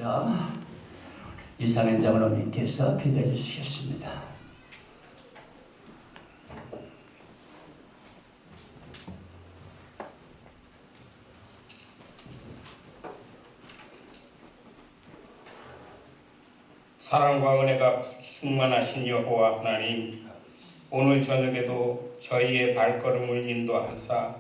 기도하겠습니다. 이상현 장로님께서 기도해 주시겠습니다. 사랑과 은혜가 충만하신 여호와 하나님, 오늘 저녁에도 저희의 발걸음을 인도하사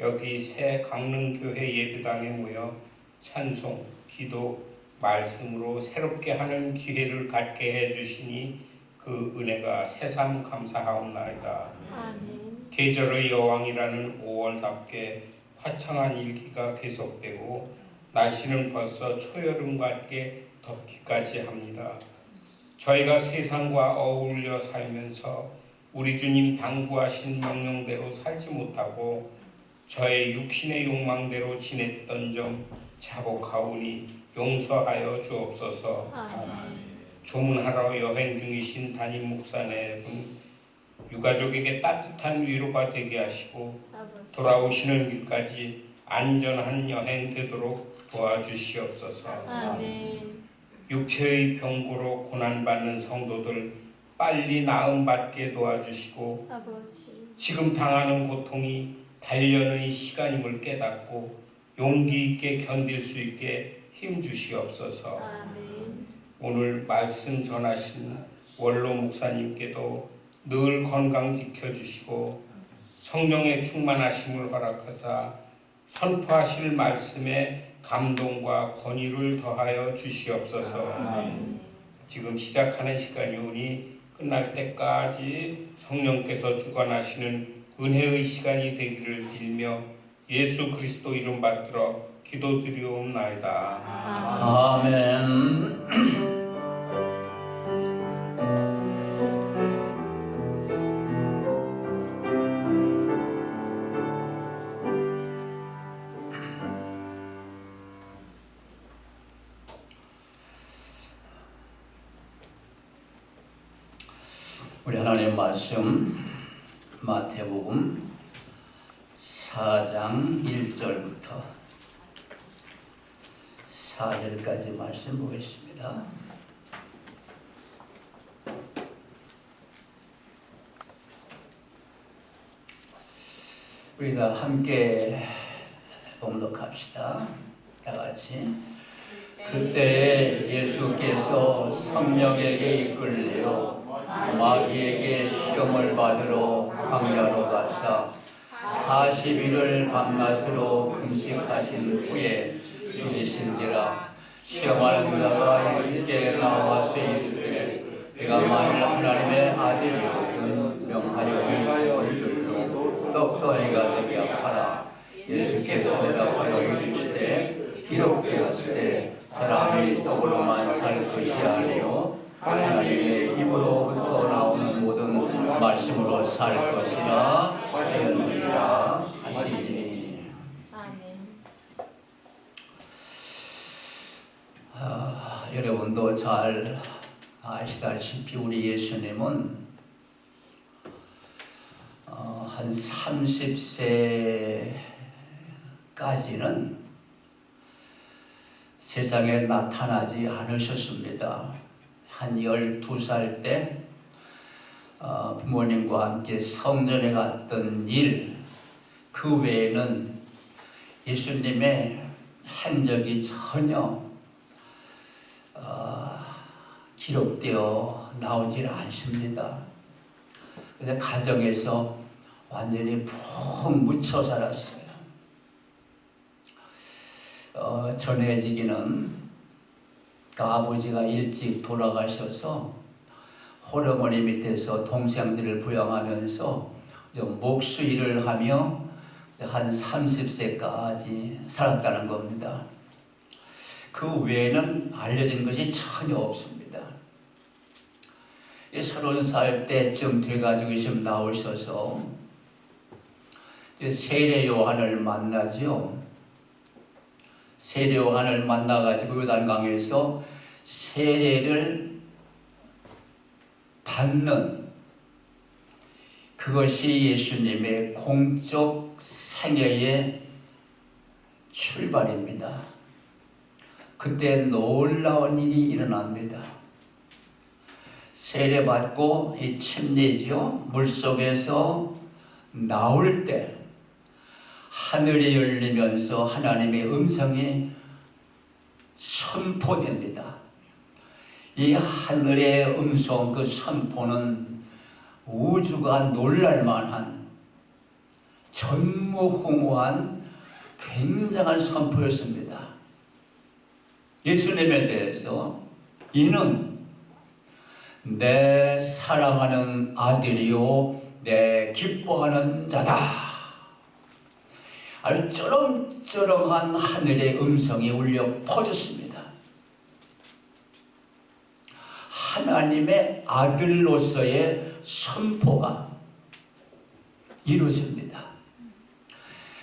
여기 새 강릉교회 예배당에 모여 찬송, 기도, 말씀으로 새롭게 하는 기회를 갖게 해주시니 그 은혜가 새삼 감사하옵나이다. 아멘. 계절의 여왕이라는 5월답게 화창한 일기가 계속되고 날씨는 벌써 초여름 같게 덥기까지 합니다. 저희가 세상과 어울려 살면서 우리 주님 당부하신 명령대로 살지 못하고 저의 육신의 욕망대로 지냈던 점 자복하오니 용서하여 주옵소서. 아멘. 조문하러 여행 중이신 담임 목사님은 유가족에게 따뜻한 위로가 되게 하시고 아버지. 돌아오시는 일까지 안전한 여행 되도록 도와주시옵소서. 아멘. 육체의 병고로 고난받는 성도들 빨리 나음받게 도와주시고 아버지. 지금 당하는 고통이 단련의 시간임을 깨닫고 용기 있게 견딜 수 있게 힘주시옵소서. 아멘. 오늘 말씀 전하신 원로 목사님께도 늘 건강 지켜주시고 성령의 충만하심을 허락하사 선포하실 말씀에 감동과 권위를 더하여 주시옵소서. 아멘. 지금 시작하는 시간이 오니 끝날 때까지 성령께서 주관하시는 은혜의 시간이 되기를 빌며 예수 그리스도 이름 받들어 기도드리옵나이다. 아멘. 우리 하나님의 말씀 마태복음 4장 1절부터 4절까지 말씀 보겠습니다. 우리가 함께 봉독합시다. 다 같이. 그때 예수께서 성령에게 이끌려 마귀에게 시험을 받으러 광야로 가사 40일을 밤낮으로 금식하신 후에 죽으신지라. 시험하는 자가 예수께 나와서 이르되 내가 만일 하나님의 아들이거든 명하여 이 돌을 들고 떡덩이가 되게 하라. 예수께서 대답하여 이르시되 기록 되었으되 사람이 떡으로만 살 것이 아니요 하나님의 입으로부터 나오는 모든 말씀으로 살 것이라 하였느니라 하시니. 아멘. 여러분도 잘 아시다시피 우리 예수님은 한 30세까지는 세상에 나타나지 않으셨습니다. 한 12살 때 부모님과 함께 성전에 갔던 일, 그 외에는 예수님의 흔적이 전혀 기록되어 나오질 않습니다. 그래서 가정에서 완전히 푹 묻혀 살았어요. 전해지기는 아버지가 일찍 돌아가셔서 홀어머니 밑에서 동생들을 부양하면서 목수일을 하며 한 30세까지 살았다는 겁니다. 그 외에는 알려진 것이 전혀 없습니다. 30살 때쯤 돼가지고 지금 나오셔서 세례 요한을 만나죠. 세례 요한을 만나가지고 요단강에서 세례를 받는 그것이 예수님의 공적 생애의 출발입니다. 그때 놀라운 일이 일어납니다. 세례받고 이 침례지요. 물속에서 나올 때 하늘이 열리면서 하나님의 음성이 선포됩니다. 이 하늘의 음성, 그 선포는 우주가 놀랄만한 전무후무한 굉장한 선포였습니다. 예수님에 대해서 이는 내 사랑하는 아들이요 내 기뻐하는 자다. 아주 쩌렁쩌렁한 하늘의 음성이 울려 퍼졌습니다. 하나님의 아들로서의 선포가 이루어집니다.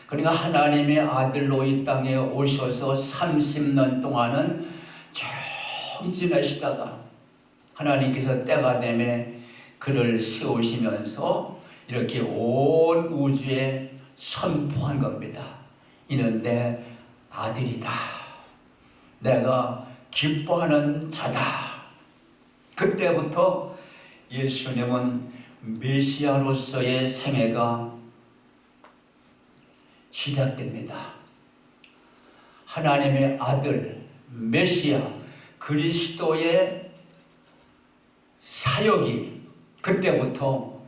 그러니까 하나님의 아들로 이 땅에 오셔서 30년 동안은 쭉 지내시다가 하나님께서 때가 되매 그를 세우시면서 이렇게 온 우주에 선포한 겁니다. 이는 내 아들이다. 내가 기뻐하는 자다. 그때부터 예수님은 메시아로서의 생애가 시작됩니다. 하나님의 아들, 메시아, 그리스도의 사역이 그때부터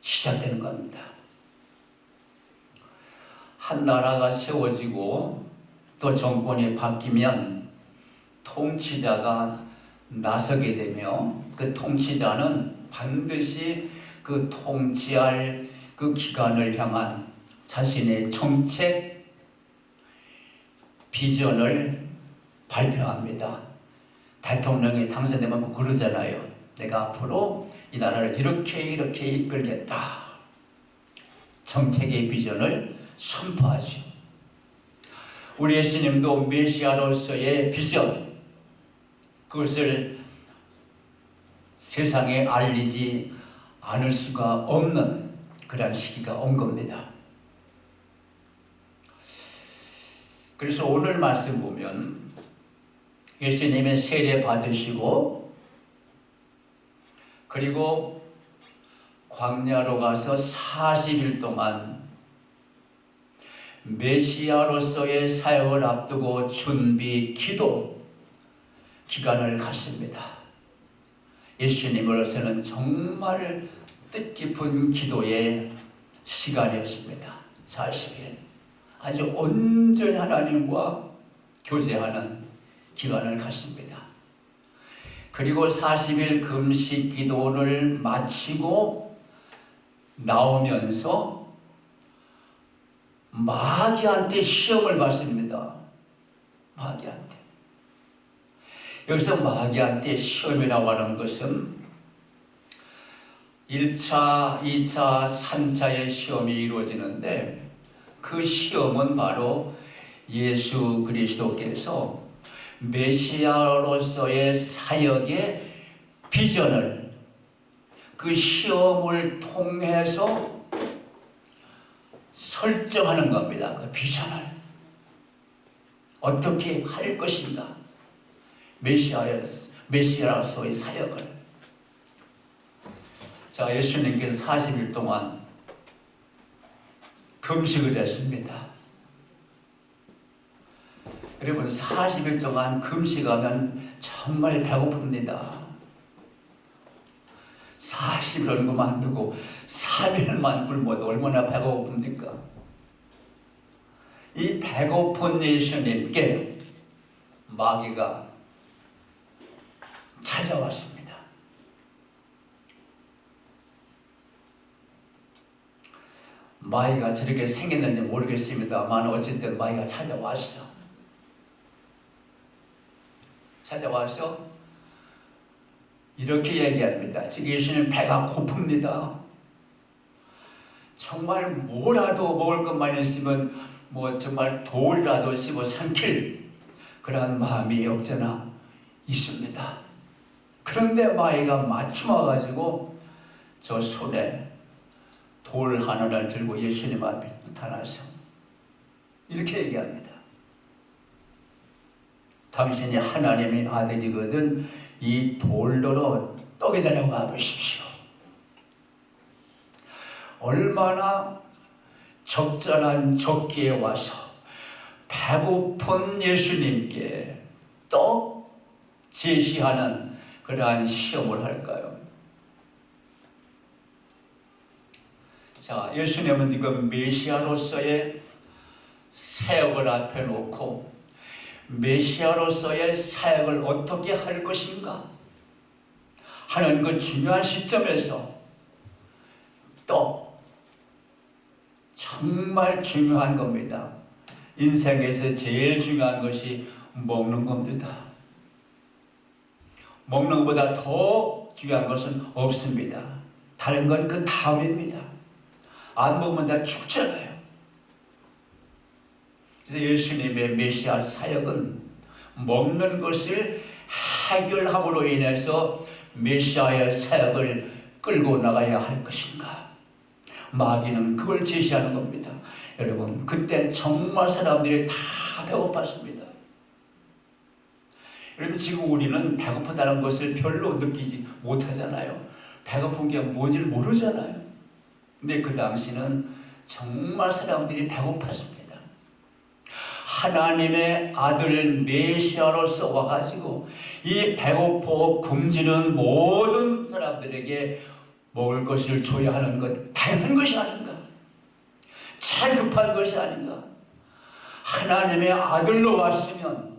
시작되는 겁니다. 한 나라가 세워지고 또 정권이 바뀌면 통치자가 나서게 되며 그 통치자는 반드시 그 통치할 그 기관을 향한 자신의 정책, 비전을 발표합니다. 대통령이 당선되면 그러잖아요. 내가 앞으로 이 나라를 이렇게 이끌겠다. 정책의 비전을 선포하죠. 우리 예수님도 메시아로서의 비전, 그것을 세상에 알리지 않을 수가 없는 그런 시기가 온 겁니다. 그래서 오늘 말씀 보면 예수님의 세례 받으시고 그리고 광야로 가서 40일 동안 메시아로서의 사역을 앞두고 준비 기도 기간을 갖습니다. 예수님으로서는 정말 뜻깊은 기도의 시간이었습니다. 40일. 아주 온전히 하나님과 교제하는 기간을 갖습니다. 그리고 40일 금식 기도를 마치고 나오면서 마귀한테 시험을 받습니다. 마귀한테. 여기서 마귀한테 시험이라고 하는 것은 1차, 2차, 3차의 시험이 이루어지는데 그 시험은 바로 예수 그리스도께서 메시아로서의 사역의 비전을 그 시험을 통해서 설정하는 겁니다. 그 비전을 어떻게 할 것인가, 메시아로서의 사역을. 자, 예수님께서 40일 동안 금식을 했습니다. 여러분, 40일 동안 금식하면 정말 배고픕니다. 40일은 그만두고 3일만 굶어도 얼마나 배고픕니까? 이 배고픈 예수님께 마귀가 찾아왔습니다. 마귀가 저렇게 생겼는지 모르겠습니다만 어쨌든 마귀가 찾아와서 이렇게 얘기합니다. 지금 예수님 배가 고픕니다. 정말 뭐라도 먹을 것만 있으면 정말 돌이라도 씹어 삼킬 그러한 마음이 없잖아 있습니다. 그런데 마귀가 마침 와가지고 저 손에 돌 하나를 들고 예수님 앞에 나타나서 이렇게 얘기합니다. 당신이 하나님의 아들이거든 이 돌더러 떡이 되라고 하십시오. 얼마나 적절한 적기에 와서 배고픈 예수님께 떡 제시하는 그러한 시험을 할까요? 자, 예수님은 지금 메시아로서의 사역을 앞에 놓고 메시아로서의 사역을 어떻게 할 것인가 하는 그 중요한 시점에서 떡, 정말 중요한 겁니다. 인생에서 제일 중요한 것이 먹는 겁니다. 먹는 것보다 더 중요한 것은 없습니다. 다른 건 그 다음입니다. 안 먹으면 다 죽잖아요. 그래서 예수님의 메시아 사역은 먹는 것을 해결함으로 인해서 메시아의 사역을 끌고 나가야 할 것인가. 마귀는 그걸 제시하는 겁니다. 여러분, 그때 정말 사람들이 다 배고팠습니다. 여러분, 지금 우리는 배고프다는 것을 별로 느끼지 못하잖아요. 배고픈 게 뭔지를 모르잖아요. 근데 그 당시는 정말 사람들이 배고팠습니다. 하나님의 아들 메시아로서 와가지고 이 배고파 굶주린 모든 사람들에게 먹을 것을 줘야 하는 것, 당연한 것이 아닌가? 잘 급한 것이 아닌가? 하나님의 아들로 왔으면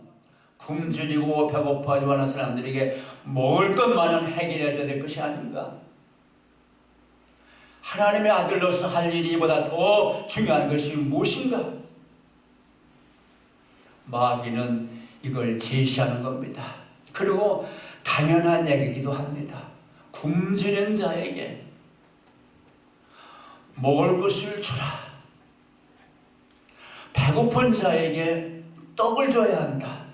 굶주리고 배고파하지 않은 사람들에게 먹을 것만은 해결해야 될 것이 아닌가? 하나님의 아들로서 할 일이 이보다 더 중요한 것이 무엇인가? 마귀는 이걸 제시하는 겁니다. 그리고 당연한 얘기이기도 합니다. 굶주린 자에게 먹을 것을 주라. 배고픈 자에게 떡을 줘야 한다.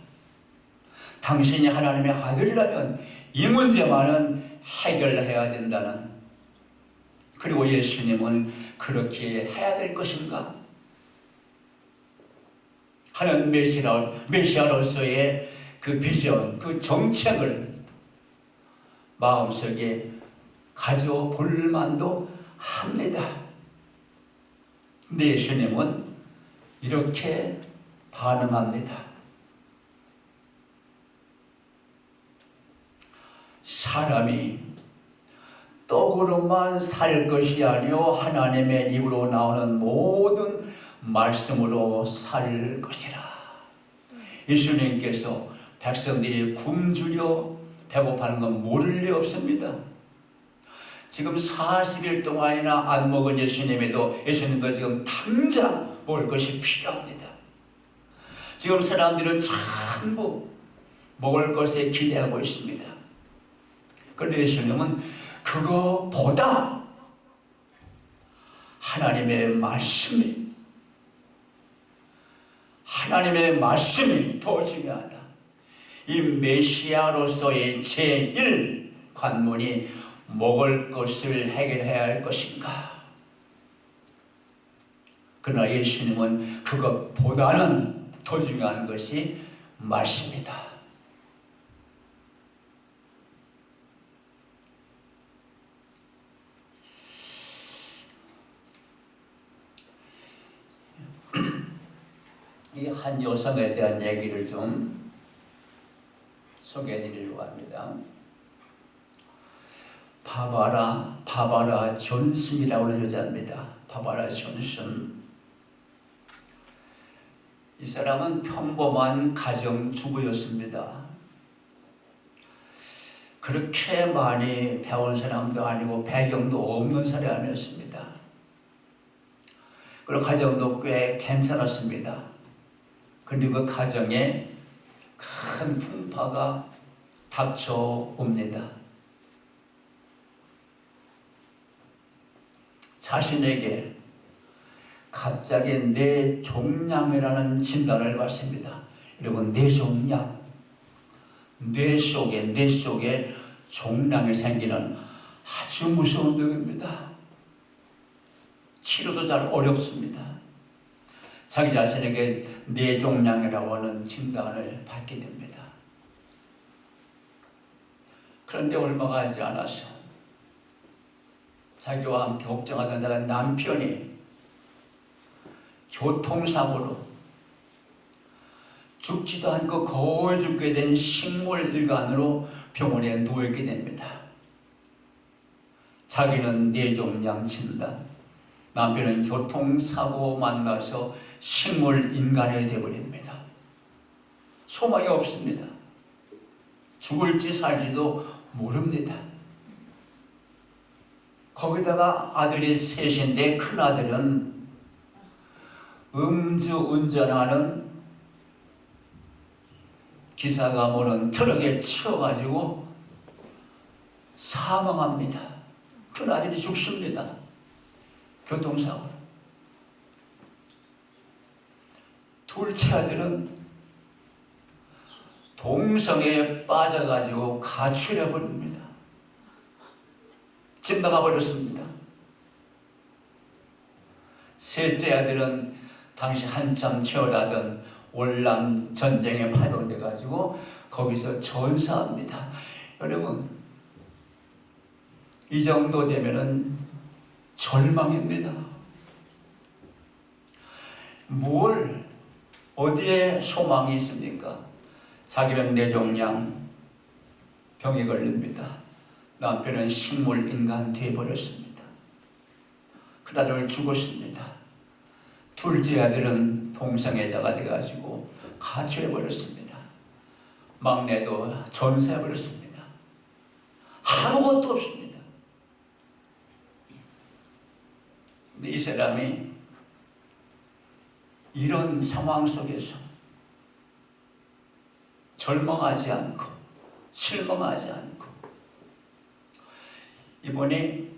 당신이 하나님의 아들이라면 이 문제만은 해결해야 된다는, 그리고 예수님은 그렇게 해야 될 것인가 하는 메시아로서의 그 비전, 그 정책을 마음속에 가져볼 만도 합니다. 근데 예수님은 이렇게 반응합니다. 사람이 떡으로만 살 것이 아니요 하나님의 입으로 나오는 모든 말씀으로 살 것이라. 예수님께서 백성들이 굶주려 배고파하는 건 모를 리 없습니다. 지금 40일 동안이나 안 먹은 예수님도 지금 당장 먹을 것이 필요합니다. 지금 사람들은 전부 먹을 것에 기대하고 있습니다. 그런데 예수님은 그거보다 하나님의 말씀이 더 중요하다. 이 메시아로서의 제1 관문이 먹을 것을 해결해야 할 것인가. 그러나 예수님은 그것보다는 더 중요한 것이 말씀이다. 이 한 여성에 대한 얘기를 좀 소개해 드리려고 합니다. 바바라 존슨이라고 하는 여자입니다. 바바라 존슨. 이 사람은 평범한 가정주부였습니다. 그렇게 많이 배운 사람도 아니고 배경도 없는 사람이었습니다. 그리고 가정도 꽤 괜찮았습니다. 그리고 그 가정에 큰 풍파가 닥쳐옵니다. 자신에게 갑자기 뇌종양이라는 진단을 받습니다. 여러분, 뇌종양, 뇌 속에 종양이 생기는 아주 무서운 병입니다. 치료도 잘 어렵습니다. 자기 자신에게 뇌종양이라고 하는 진단을 받게 됩니다. 그런데 얼마 가지 않아서 자기와 함께 걱정하던 자가 남편이 교통사고로 죽지도 않고 거의 죽게 된 식물일간으로 병원에 누워있게 됩니다. 자기는 뇌종양 진단, 남편은 교통사고 만나서 식물인간이 되어버립니다. 소망이 없습니다. 죽을지 살지도 모릅니다. 거기다가 아들이 셋인데 큰아들은 음주운전하는 기사가 모는 트럭에 치여가지고 사망합니다. 큰아들이 죽습니다. 교통사고로. 둘째 아들은 동성에 빠져가지고 가출해버립니다. 집 나가버렸습니다. 셋째 아들은 당시 한참 치열하던 월남 전쟁에 파병돼가지고 거기서 전사합니다. 여러분, 이 정도 되면은 절망입니다. 어디에 소망이 있습니까? 자기는 뇌종양 병에 걸립니다. 남편은 식물인간 되어버렸습니다. 큰아들은 죽었습니다. 둘째 아들은 동성애자가 돼가지고 가출해버렸습니다. 막내도 전사해버렸습니다. 아무것도 없습니다. 근데 이 사람이 이런 상황 속에서 절망하지 않고 실망하지 않고 이분이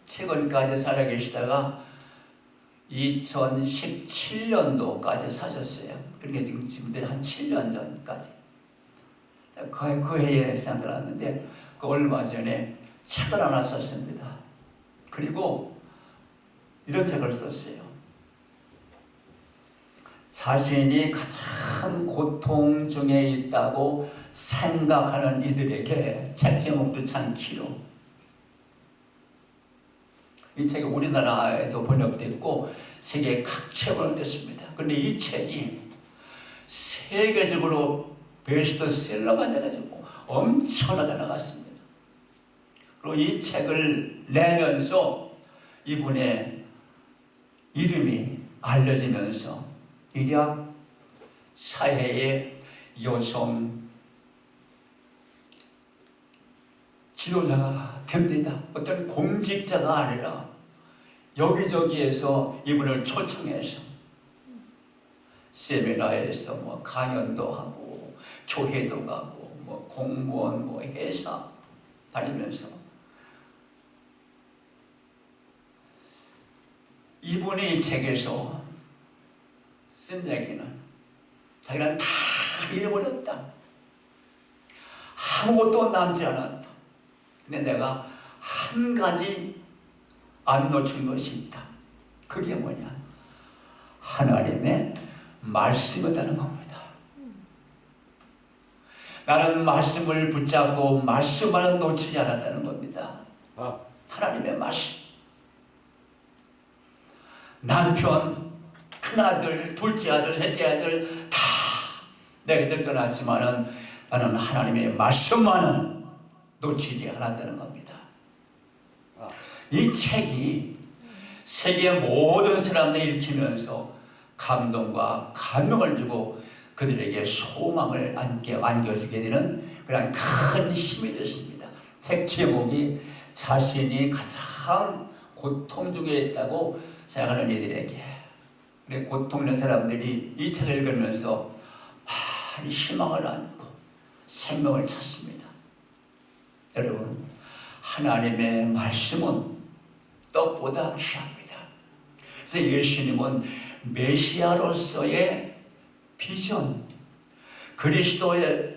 최근까지 살아계시다가 2017년도까지 사셨어요. 그러니까 지금 한 7년 전까지. 그 해에 생각났는데 그 얼마 전에 책을 하나 썼습니다. 그리고 이런 책을 썼어요. 자신이 가장 고통 중에 있다고 생각하는 이들에게, 책 제목도 참 길어. 이 책이 우리나라에도 번역됐고 세계 각지에 번역됐습니다. 그런데 이 책이 세계적으로 베스트셀러가 돼가지고 엄청나게 나갔습니다. 그리고 이 책을 내면서 이분의 이름이 알려지면서 일약 사회의 여성 지도자가 됩니다. 어떤 공직자가 아니라 여기저기에서 이분을 초청해서 세미나에서 강연도 하고 교회도 가고 공무원 회사 다니면서 이분이 이 책에서 쓴 얘기는 자기는 다 잃어버렸다. 아무것도 남지 않았다. 근데 내가 한 가지 안 놓친 것이 있다. 그게 뭐냐? 하나님의 말씀이라는 겁니다. 나는 말씀을 붙잡고 말씀만 놓치지 않았다는 겁니다. 하나님의 말씀. 남편, 큰아들, 둘째 아들, 셋째 아들 다 내게 떠났지만은 나는 하나님의 말씀만은 놓치지 않았다는 겁니다. 이 책이 세계 모든 사람들이 읽히면서 감동과 감명을 주고 그들에게 소망을 안겨주게 되는 그런 큰 힘이 됐습니다. 책 제목이 자신이 가장 고통 중에 있다고 생각하는 이들에게, 고통된 사람들이 이 책을 읽으면서 많이 희망을 안고 생명을 찾습니다. 여러분, 하나님의 말씀은 떡보다 귀합니다. 그래서 예수님은 메시아로서의 비전, 그리스도의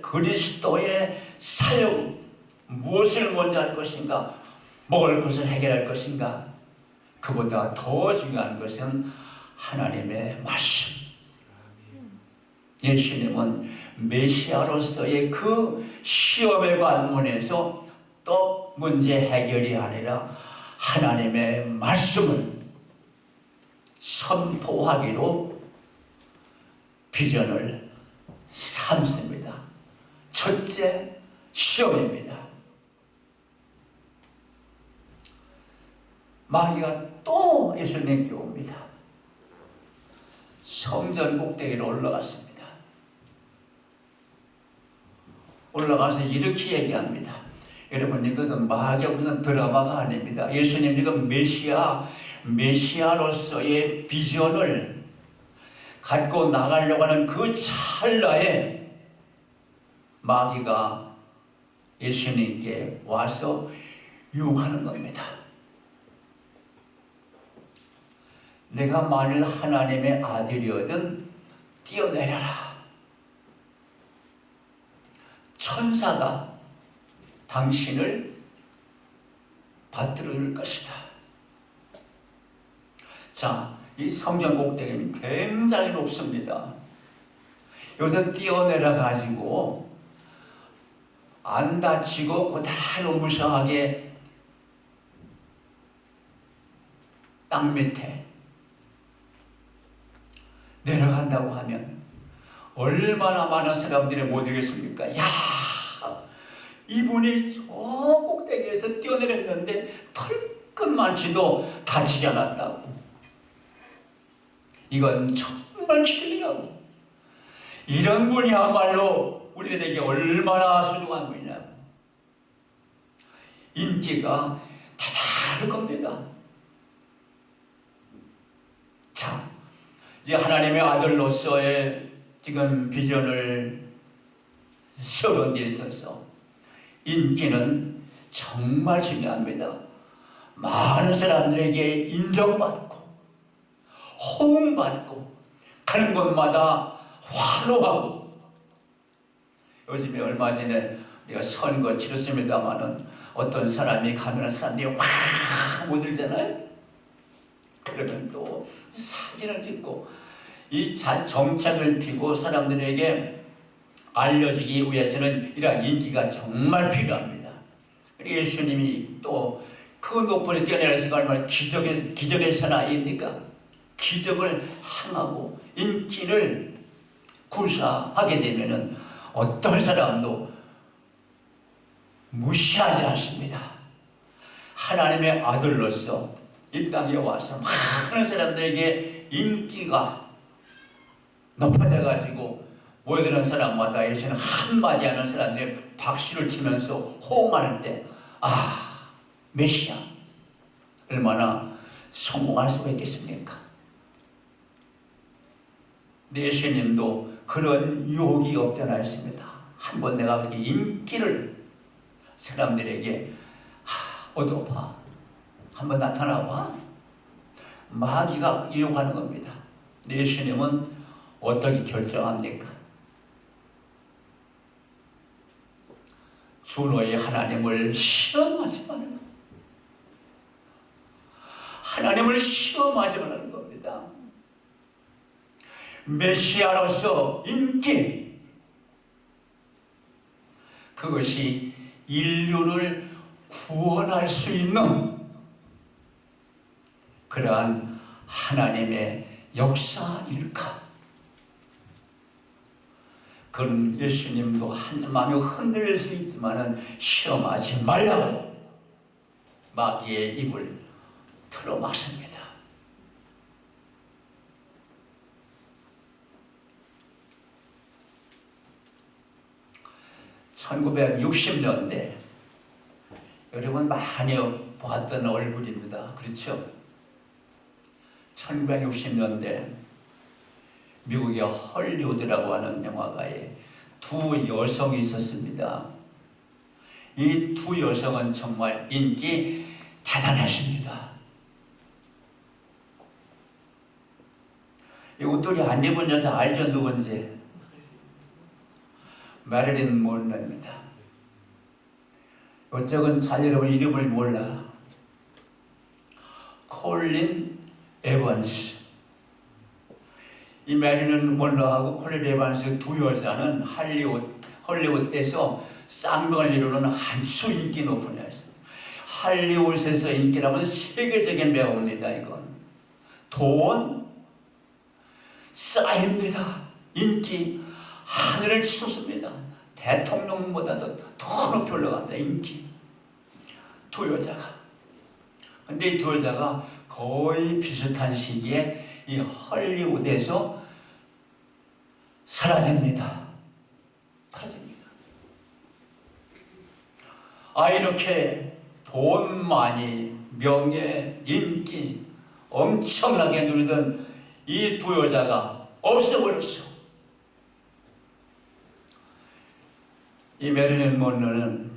사역, 무엇을 먼저 할 것인가, 먹을 것을 해결할 것인가, 그보다 더 중요한 것은 하나님의 말씀. 예수님은 메시아로서의 그 시험의 관문에서 또 문제 해결이 아니라 하나님의 말씀을 선포하기로 비전을 삼습니다. 첫째 시험입니다. 마귀가 또 예수님께 옵니다. 성전 꼭대기로 올라갔습니다. 올라가서 이렇게 얘기합니다. 여러분, 이것은 마귀의 무슨 드라마가 아닙니다. 예수님 지금 메시아로서의 비전을 갖고 나가려고 하는 그 찰나에 마귀가 예수님께 와서 유혹하는 겁니다. 내가 만일 하나님의 아들이거든 뛰어내려라. 천사가 당신을 받들을 것이다. 자, 이 성전 꼭대기는 굉장히 높습니다. 여기서 뛰어내려 가지고 안 다치고 그대로 무사하게 땅 밑에 내려간다고 하면 얼마나 많은 사람들이 못 이겠습니까? 야, 이분이 저 꼭대기에서 뛰어내렸는데 털끝만치도 다치지 않았다고. 이건 정말 기적이라고. 이런 분이야말로 우리들에게 얼마나 소중한 분이냐고. 인기가 대단할 겁니다. 자, 이제 하나님의 아들로서의 지금 비전을 세우는 데 있어서 인기는 정말 중요합니다. 많은 사람들에게 인정받고 호응받고 가는 곳마다 환호하고. 요즘에 얼마 전에 우리가 선거 치렀습니다마는 어떤 사람이 가면 사람들이 확 모들잖아요. 그러면 또 사진을 찍고 이 정책을 피고 사람들에게 알려주기 위해서는 이러한 인기가 정말 필요합니다. 예수님이 또 그 높은 데 뛰어내려서 얼마나 기적의 사나이입니까? 기적을 행하고 인기를 구사하게 되면은 어떤 사람도 무시하지 않습니다. 하나님의 아들로서 이 땅에 와서 많은 사람들에게 인기가 높아져 가지고 모여드는 사람마다 예수는 한마디 하는 사람들이 박수를 치면서 호응할 때, 아, 메시아 얼마나 성공할 수가 있겠습니까? 예수님도 그런 유혹이 없잖아 있습니다. 한번 내가 그렇게 인기를 사람들에게 얻어봐, 한번 나타나봐. 마귀가 유혹하는 겁니다. 예수님은 어떻게 결정합니까? 주 너의 하나님을 시험하지 말라. 하나님을 시험하지 말라는 겁니다. 메시아로서 인기, 그것이 인류를 구원할 수 있는 그러한 하나님의 역사일까? 그런 예수님도 마음이 흔들릴 수 있지만은 시험하지 말라고 마귀의 입을 틀어막습니다. (1960년대) 여러분 많이 보았던 얼굴입니다. 그렇죠? 1960년대 미국의 헐리우드라고 하는 영화가에 두 여성이 있었습니다. 이 두 여성은 정말 인기 대단했습니다. 이 옷도리 안 입은 여자 알죠? 누군지? 마릴린 먼로입니다. 이쪽은 잘 여러분 이름을 몰라. 콜린 에번스. 이 메릴린 먼로하고 콜린 에반스 두 여자는 헐리우드에서 쌍벽을 이루는 한수 인기 높은 여자. 할리우드에서 인기라면 세계적인 배우입니다. 이건 돈 쌓입니다. 인기 하늘을 치솟습니다. 대통령보다도 더 높이 올라갑니다. 인기. 두 여자가. 근데 이 두 여자가 거의 비슷한 시기에 이 헐리우드에서 사라집니다. 이렇게 돈 많이, 명예, 인기 엄청나게 누리던 이 두 여자가 없어버렸어. 이 메릴린 먼로는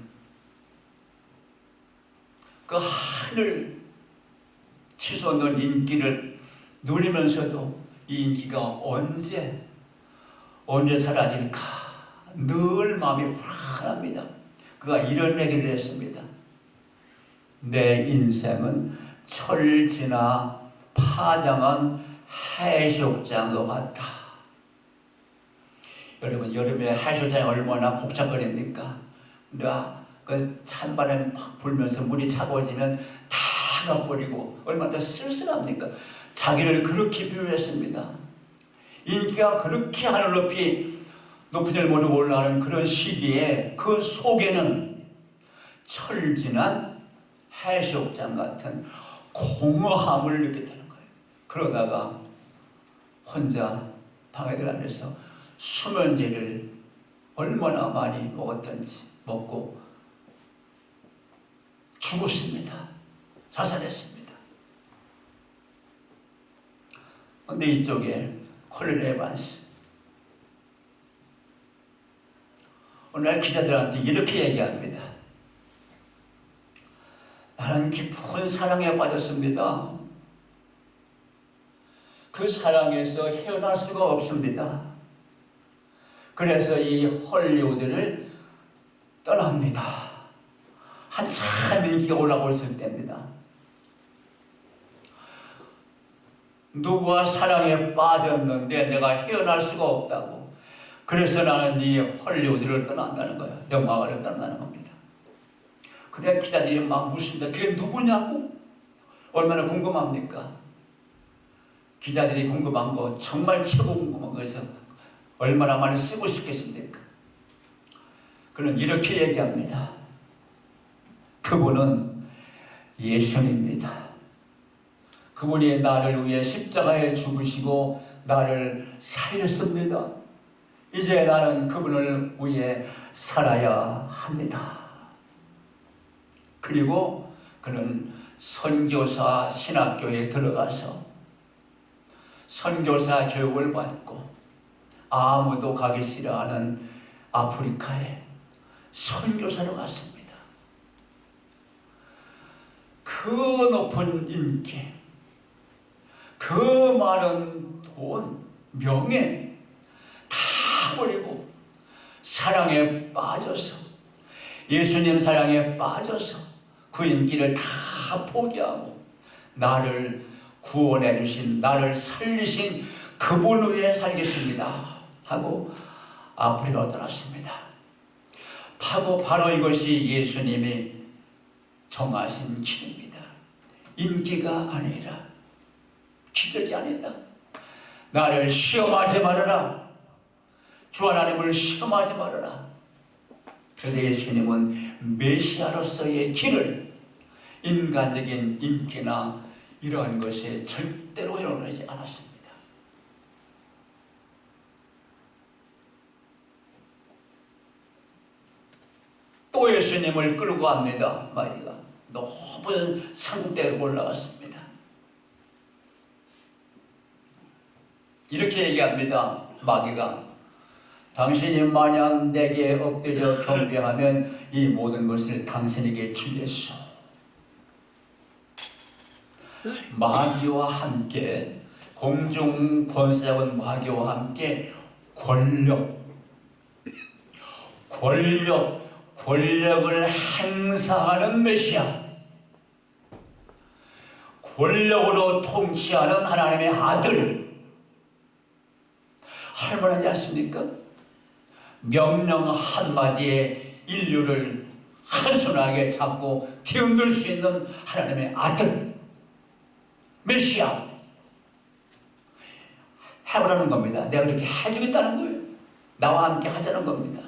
그 하늘 치솟는 인기를 누리면서도 이 인기가 언제 사라질까 늘 마음이 불안합니다. 그가 이런 얘기를 했습니다. 내 인생은 철지나 파장한 해수욕장과 같다. 여러분, 여름에 해수욕장이 얼마나 복잡거립니까? 그 찬바람이 팍 불면서 물이 차가워지면 다 가버리고 얼마나 쓸쓸합니까? 자기를 그렇게 비유했습니다. 인기가 그렇게 하늘 높은 줄 모르고 올라가는 그런 시기에 그 속에는 철진한 해수욕장 같은 공허함을 느꼈다는 거예요. 그러다가 혼자 방에 들어가면서 수면제를 얼마나 많이 먹고 죽었습니다. 자살했습니다. 근데 이쪽에 콜린 에반스 오늘 기자들한테 이렇게 얘기합니다. 나는 깊은 사랑에 빠졌습니다. 그 사랑에서 헤어날 수가 없습니다. 그래서 이 헐리우드를 떠납니다. 한참 인기가 올라오고 있을 때입니다. 누구와 사랑에 빠졌는데 내가 헤어날 수가 없다고. 그래서 나는 이 헐리우드를 떠난다는 거예요. 영화관을 떠난다는 겁니다. 그래 기자들이 막 묻습니다. 그게 누구냐고? 얼마나 궁금합니까? 기자들이 궁금한 거 정말 최고 궁금한 거에서 얼마나 많이 쓰고 싶겠습니까? 그는 이렇게 얘기합니다. 그분은 예수님입니다. 그분이 나를 위해 십자가에 죽으시고 나를 살렸습니다. 이제 나는 그분을 위해 살아야 합니다. 그리고 그는 선교사 신학교에 들어가서 선교사 교육을 받고 아무도 가기 싫어하는 아프리카에 선교사로 갔습니다. 그 높은 인기, 그 많은 돈, 명예 다 버리고 사랑에 빠져서 예수님 사랑에 빠져서 그 인기를 다 포기하고 나를 구원해 주신, 나를 살리신 그분 위에 살겠습니다 하고 아프리카로 떠났습니다. 바로 이것이 예수님이 정하신 길입니다. 인기가 아니라 기적이 아니다. 나를 시험하지 말아라. 주 하나님을 시험하지 말아라. 그래서 예수님은 메시아로서의 길을 인간적인 인기나 이러한 것에 절대로 허용하지 않았습니다. 또 예수님을 끌고 갑니다. 마리가 높은 산국대로 올라갔습니다. 이렇게 얘기합니다. 마귀가 당신이 만약 내게 엎드려 경배하면 이 모든 것을 당신에게 주겠소. 마귀와 함께 공중 권세자군 마귀와 함께 권력을 행사하는 메시아, 권력으로 통치하는 하나님의 아들, 할만하지 않습니까? 명령 한마디에 인류를 한순하게 잡고 뒤흔들 수 있는 하나님의 아들 메시아 해보라는 겁니다. 내가 그렇게 해주겠다는 거예요. 나와 함께 하자는 겁니다.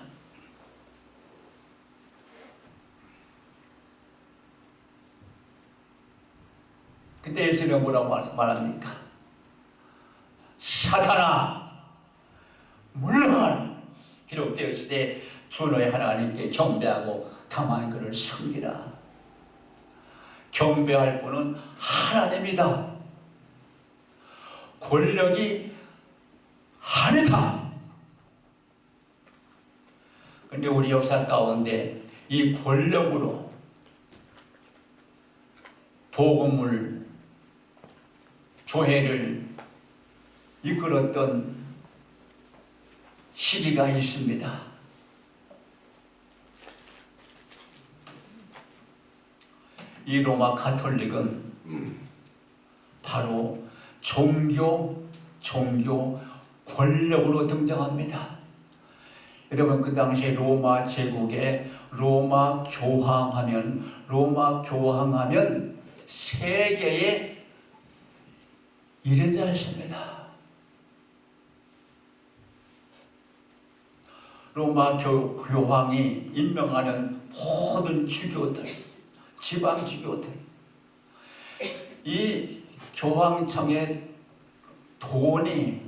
그때 예수님이 뭐라고 말합니까? 사탄아 물러가라. 기록되었을 때 주 너의 하나님께 경배하고 다만 그를 섬기라. 경배할 분은 하나님이다. 권력이 아니다. 근데 우리 역사 가운데 이 권력으로 복음을 교회를 이끌었던 시기가 있습니다. 이 로마 가톨릭은 바로 종교 권력으로 등장합니다. 여러분 그 당시에 로마 제국에 로마 교황하면 세계의 이른 자였습니다. 로마 교황이 임명하는 모든 주교들, 지방 주교들, 이 교황청의 돈이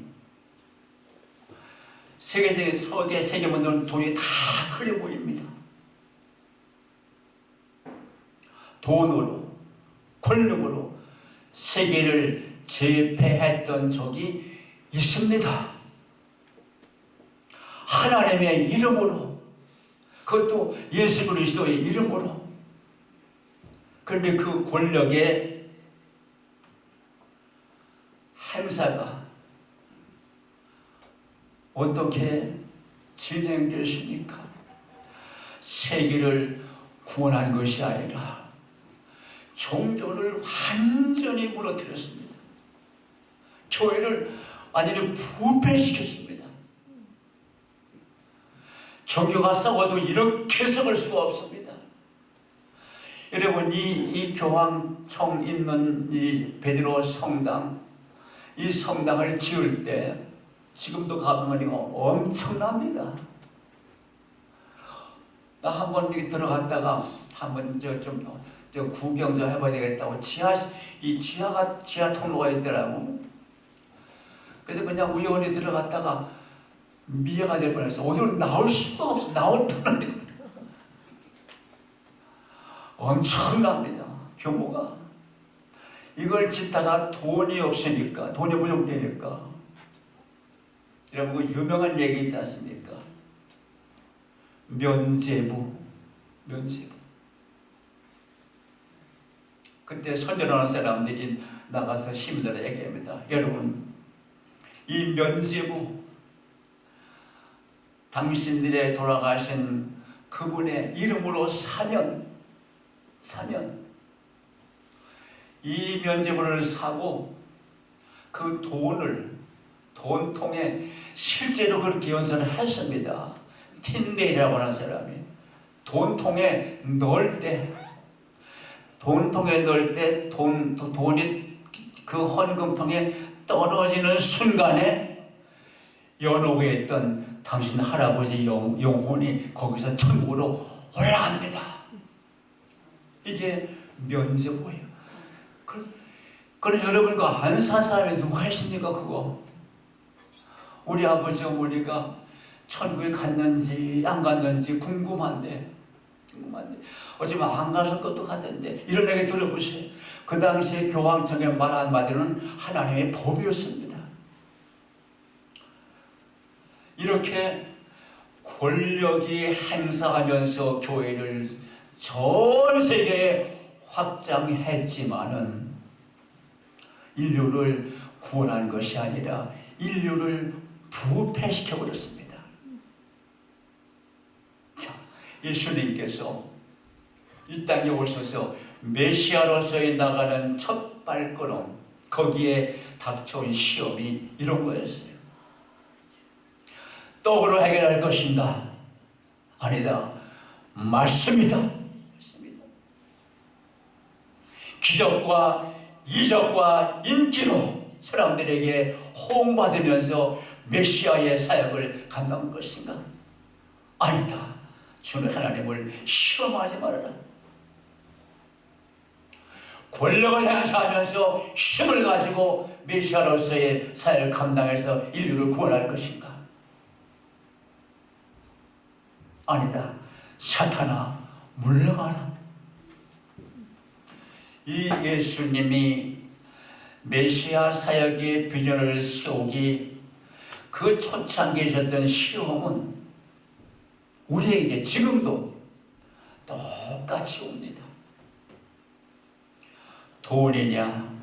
세계적인 세계문들은 돈이 다 크게 보입니다. 돈으로, 권력으로 세계를 제패했던 적이 있습니다. 하나님의 이름으로, 그것도 예수 그리스도의 이름으로. 그런데 그 권력의 행사가 어떻게 진행됐습니까? 세계를 구원한 것이 아니라 종교를 완전히 무너뜨렸습니다. 교회를 완전히 부패시켰습니다. 종교가 싸워도 이렇게 썩을 수가 없습니다. 여러분 이 교황청 있는 이 베드로 성당, 이 성당을 지을 때 지금도 가보면 엄청납니다. 나 한번 들어갔다가 한번 저 구경 좀 해봐야 되겠다고 지하 통로가 있더라고. 그래서 그냥 우연히 들어갔다가 미아가 될 뻔했어. 오늘 나올 수가 없어. 나올 뻔한데 엄청납니다. 규모가. 이걸 짓다가 돈이 없으니까, 돈이 부족되니까. 여러분 그 유명한 얘기 있지 않습니까? 면제부. 그때 선전하는 사람들이 나가서 시민들에게 얘기합니다. 여러분, 이 면제부, 당신들의 돌아가신 그분의 이름으로 사면 이 면제부를 사고 그 돈통에 실제로 그렇게 연설을 했습니다. 틴데이라고 하는 사람이 돈통에 넣을 때 돈이 그 헌금통에 떨어지는 순간에 연옥에 있던 당신 할아버지 영혼이 거기서 천국으로 올라갑니다. 이게 면제부예요. 그럼 여러분 그 안 산 사람이 누가 있습니까? 그거 우리 아버지 어머니가 천국에 갔는지 안 갔는지 궁금한데 어쩌면 안 갔을 것도 같은데 이런 얘기 들어보세요. 그 당시에 교황청의 말 한마디는 하나님의 법이었습니다. 이렇게 권력이 행사하면서 교회를 전 세계에 확장했지만은 인류를 구원한 것이 아니라 인류를 부패시켜버렸습니다. 자, 예수님께서 이 땅에 오셔서 메시아로서의 나가는 첫 발걸음, 거기에 닥쳐온 시험이 이런 거였어요. 떡으로 해결할 것인가? 아니다. 말씀이다. 말씀이다. 기적과 이적과 인기로 사람들에게 호응받으면서 메시아의 사역을 감당할 것인가? 아니다. 주는 하나님을 시험하지 말아라. 권력을 행사하면서 힘을 가지고 메시아로서의 사역을 감당해서 인류를 구원할 것인가? 아니다. 사탄아, 물러가라. 이 예수님이 메시아 사역의 비전을 세우기 그 초창기에 있었던 시험은 우리에게 지금도 똑같이 옵니다. 돈이냐,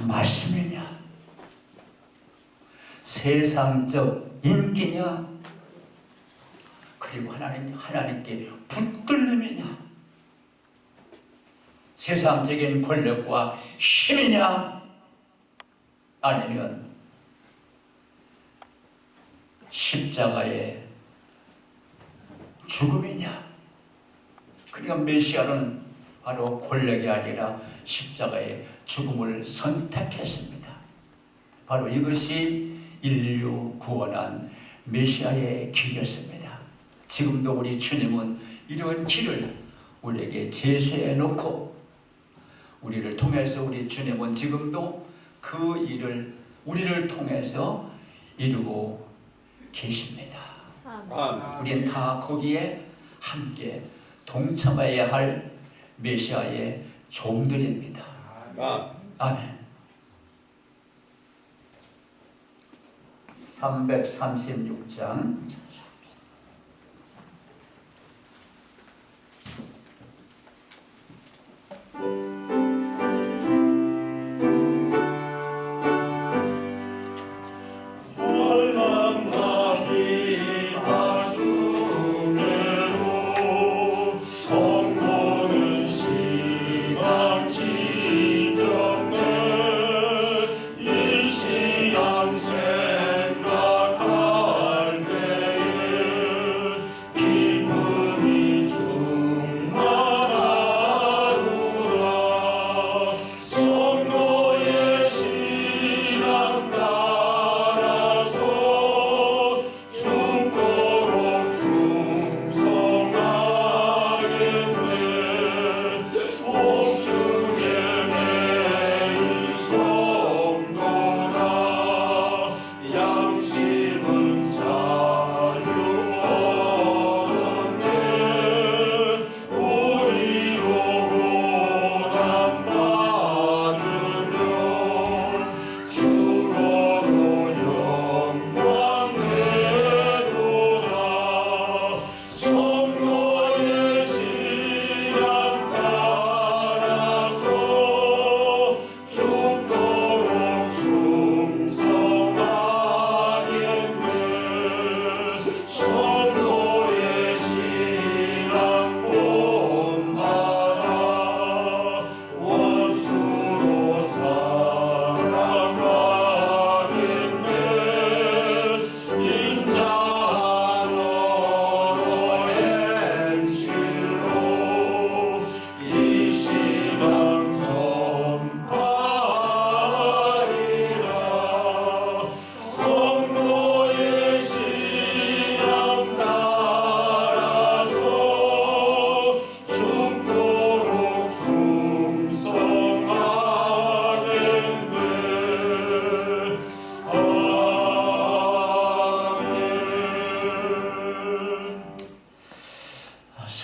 말씀이냐, 세상적 인기냐, 그리고 하나님께 붙들림이냐, 세상적인 권력과 힘이냐, 아니면 십자가의 죽음이냐. 그러니까 메시아는 바로 권력이 아니라 십자가의 죽음을 선택했습니다. 바로 이것이 인류 구원한 메시아의 길이었습니다. 지금도 우리 주님은 이런 길을 우리에게 제시해 놓고 우리를 통해서 우리 주님은 지금도 그 일을 우리를 통해서 이루고 계십니다. 아멘. 우리는 다 거기에 함께 동참해야 할 메시아의 종들입니다. 아멘. 336장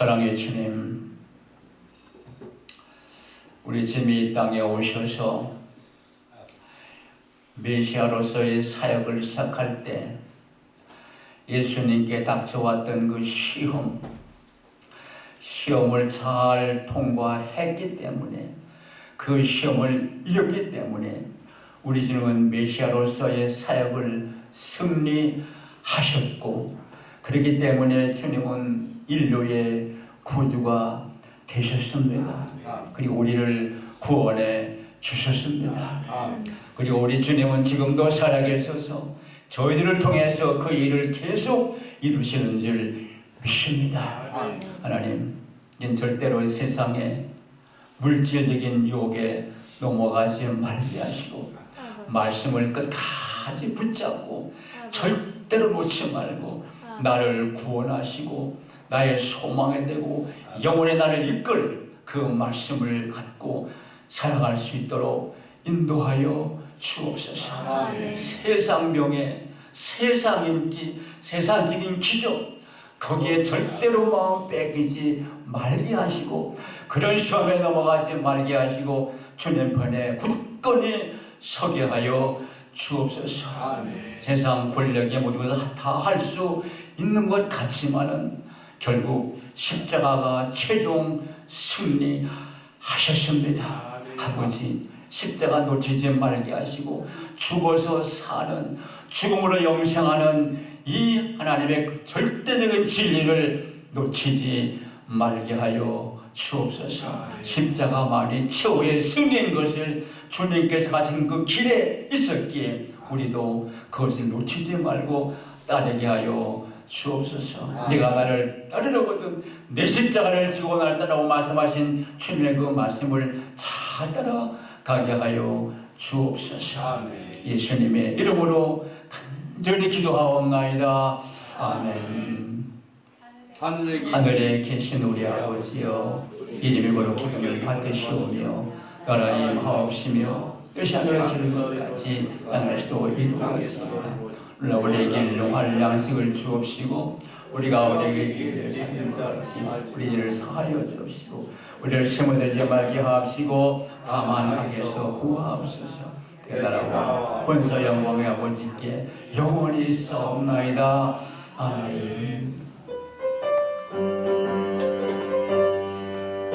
사랑의 주님, 우리 주님이 이 땅에 오셔서 메시아로서의 사역을 시작할 때 예수님께 닥쳐왔던 그 시험을 잘 통과했기 때문에 그 시험을 이겼기 때문에 우리 주님은 메시아로서의 사역을 승리하셨고 그렇기 때문에 주님은 인류의 구주가 되셨습니다. 그리고 우리를 구원해 주셨습니다. 그리고 우리 주님은 지금도 살아계셔서 저희들을 통해서 그 일을 계속 이루시는 줄 믿습니다. 아멘. 하나님, 인 절대로 세상에 물질적인 유혹에 넘어가지 말게 하시고 말씀을 끝까지 붙잡고 절대로 놓지 말고 나를 구원하시고 나의 소망이 되고 영원히 나를 이끌 그 말씀을 갖고 살아갈 수 있도록 인도하여 주옵소서. 아멘. 세상 명예, 세상 인기, 세상적인 기적 거기에 절대로 마음 뺏기지 말게 하시고 그런 시험에 넘어가지 말게 하시고 주님 편에 굳건히 서게 하여 주옵소서. 아멘. 세상 권력이 모든 것을 다 할 수 있는 것 같지만은 결국 십자가가 최종 승리하셨습니다. 아버지, 십자가 놓치지 말게 하시고 죽어서 사는, 죽음으로 영생하는 이 하나님의 절대적인 진리를 놓치지 말게 하여 주옵소서. 십자가만이 최후의 승리인 것을 주님께서 가신 그 길에 있었기에 우리도 그것을 놓치지 말고 따르게 하여 주옵소서. 네가 나를 따르려거든 내 십자가를 지고 나를 따라고 말씀하신 주님의 그 말씀을 잘 따라가게 하여 주옵소서. 예수님의 이름으로 간절히 기도하옵나이다. 아멘. 하늘에 계신 우리 아버지여, 이름이 거룩히 여김을 받으시오며 나라의 마옵시며 뜻이 하늘에서 이룬 것 같이 땅에서도 이루어지이다. 우리에게 일용할 양식을 주옵시고 우리가 우리에게 지은 것 같이 우리 일을 사하여 주옵시고 우리를 시험에 들지 말게 하옵시고 다만 악에서 구하옵소서. 그 나라와 권세 영광의 아버지께 영원히 있사옵나이다. 아멘.